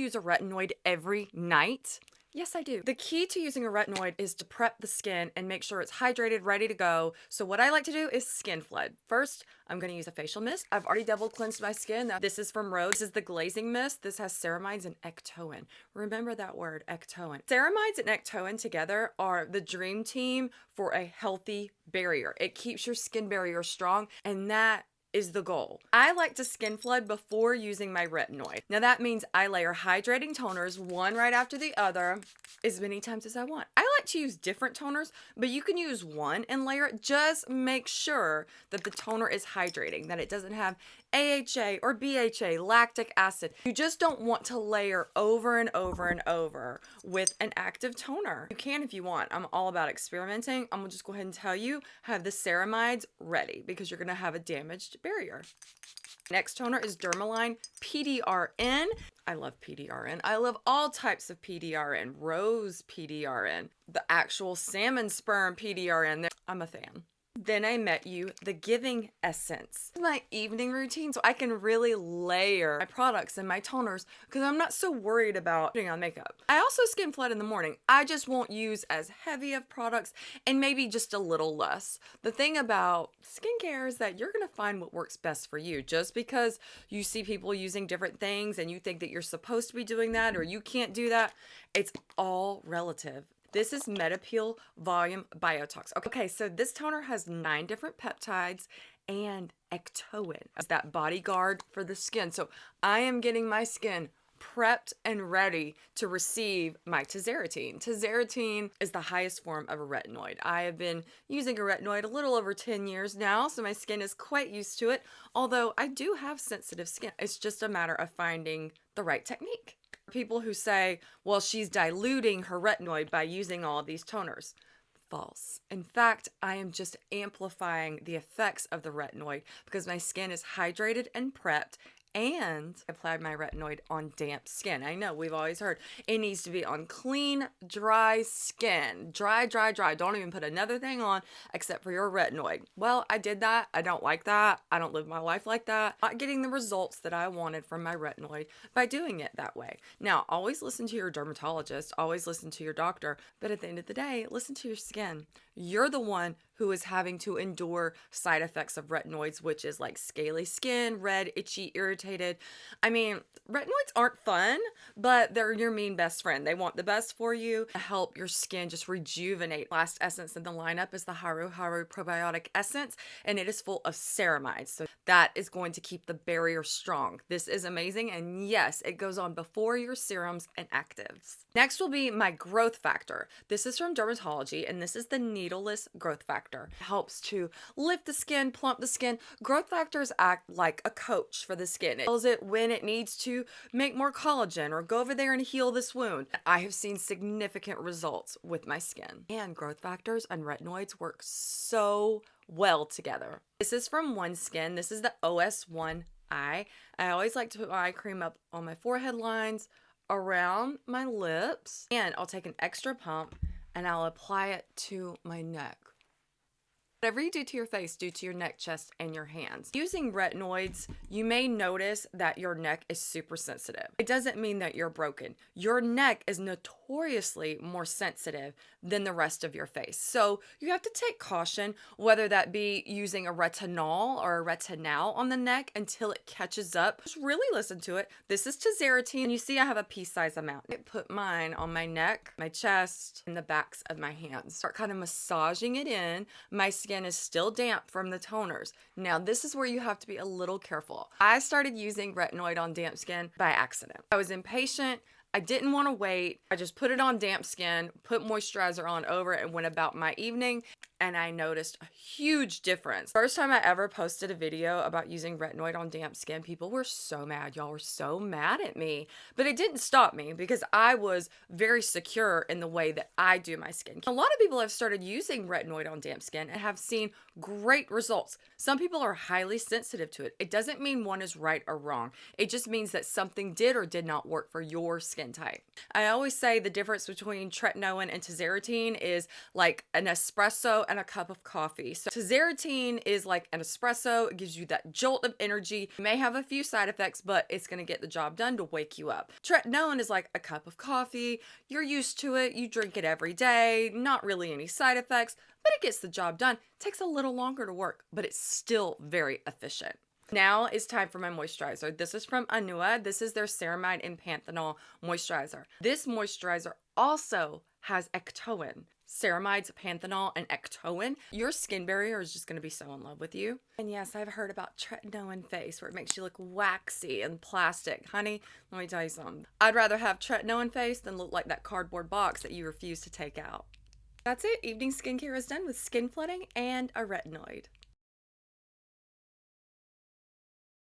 use a retinoid every night? Yes, I do. The key to using a retinoid is to prep the skin and make sure it's hydrated, ready to go. So what I like to do is skin flood. First, I'm going to use a facial mist. I've already double cleansed my skin. This is from Rose. This is the glazing mist. This has ceramides and ectoin. Remember that word, ectoin. Ceramides and ectoin together are the dream team for a healthy barrier. It keeps your skin barrier strong, and that is the goal. I like to skin flood before using my retinoid. Now that means I layer hydrating toners one right after the other as many times as I want. I like to use different toners, but you can use one and layer it. Just make sure that the toner is hydrating, that it doesn't have AHA or BHA, lactic acid. You just don't want to layer over and over and over with an active toner. You can if you want. I'm all about experimenting. I'm gonna just go ahead and tell you, have the ceramides ready because you're gonna have a damaged barrier. Next toner is Dermaline PDRN. I love PDRN. I love all types of PDRN. Rose PDRN, the actual salmon sperm PDRN. I'm a fan. Then I met you, the Giving Essence. My evening routine, so I can really layer my products and my toners because I'm not so worried about putting on makeup. I also skin flood in the morning. I just won't use as heavy of products and maybe just a little less. The thing about skincare is that you're gonna find what works best for you. Just because you see people using different things and you think that you're supposed to be doing that or you can't do that, it's all relative. This is Metapeel Volume Biotox. Okay, so this toner has 9 different peptides and ectoin as that bodyguard for the skin. So I am getting my skin prepped and ready to receive my tazarotene. Tazarotene is the highest form of a retinoid. I have been using a retinoid a little over 10 years now, so my skin is quite used to it, although I do have sensitive skin. It's just a matter of finding the right technique. People who say, well, she's diluting her retinoid by using all of these toners. False. In fact, I am just amplifying the effects of the retinoid because my skin is hydrated and prepped, and I applied my retinoid on damp skin. I know we've always heard it needs to be on clean, dry skin. Dry, dry, dry. Don't even put another thing on except for your retinoid. Well, I did that. I don't like that. I don't live my life like that. Not getting the results that I wanted from my retinoid by doing it that way. Now, always listen to your dermatologist. Always listen to your doctor. But at the end of the day, listen to your skin. You're the one who is having to endure side effects of retinoids, which is like scaly skin, red, itchy, irritated. I mean, retinoids aren't fun, but they're your mean best friend. They want the best for you to help your skin just rejuvenate. Last essence in the lineup is the Haru Haru Probiotic Essence, and it is full of ceramides. So that is going to keep the barrier strong. This is amazing, and yes, it goes on before your serums and actives. Next will be my growth factor. This is from Dermatology, and this is the needleless growth factor. It helps to lift the skin, plump the skin. Growth factors act like a coach for the skin. It tells it when it needs to make more collagen or go over there and heal this wound. I have seen significant results with my skin. And growth factors and retinoids work so well together. This is from OneSkin. This is the OS1 Eye. I always like to put my eye cream up on my forehead lines, around my lips, and I'll take an extra pump and I'll apply it to my neck. Whatever you do to your face, do to your neck, chest, and your hands. Using retinoids, you may notice that your neck is super sensitive. It doesn't mean that you're broken. Your neck is notoriously more sensitive than the rest of your face. So you have to take caution, whether that be using a retinol or a retinol on the neck until it catches up. Just really listen to it. This is tazarotene. You see I have a pea-sized amount. I put mine on my neck, my chest, and the backs of my hands. Start kind of massaging it in. My skin is still damp from the toners. Now, this is where you have to be a little careful. I started using retinoid on damp skin by accident. I was impatient. I didn't want to wait. I just put it on damp skin, put moisturizer on over it, and went about my evening. And I noticed a huge difference. First time I ever posted a video about using retinoid on damp skin, people were so mad. Y'all were so mad at me. But it didn't stop me because I was very secure in the way that I do my skin. A lot of people have started using retinoid on damp skin and have seen great results. Some people are highly sensitive to it. It doesn't mean one is right or wrong. It just means that something did or did not work for your skin type. I always say the difference between Tretinoin and tazarotene is like an espresso and a cup of coffee. So tazarotene is like an espresso. It gives you that jolt of energy. It may have a few side effects, but it's going to get the job done to wake you up. Tretinoin is like a cup of coffee. You're used to it. You drink it every day. Not really any side effects, but it gets the job done. It takes a little longer to work, but it's still very efficient. Now it's time for my moisturizer. This is from Anua. This is their ceramide and panthenol moisturizer. This moisturizer also has ectoin. Ceramides, panthenol, and ectoin. Your skin barrier is just going to be so in love with you. And yes, I've heard about Tretinoin face where it makes you look waxy and plastic. Honey, let me tell you something. I'd rather have Tretinoin face than look like that cardboard box that you refuse to take out. That's it. Evening skincare is done with skin flooding and a retinoid.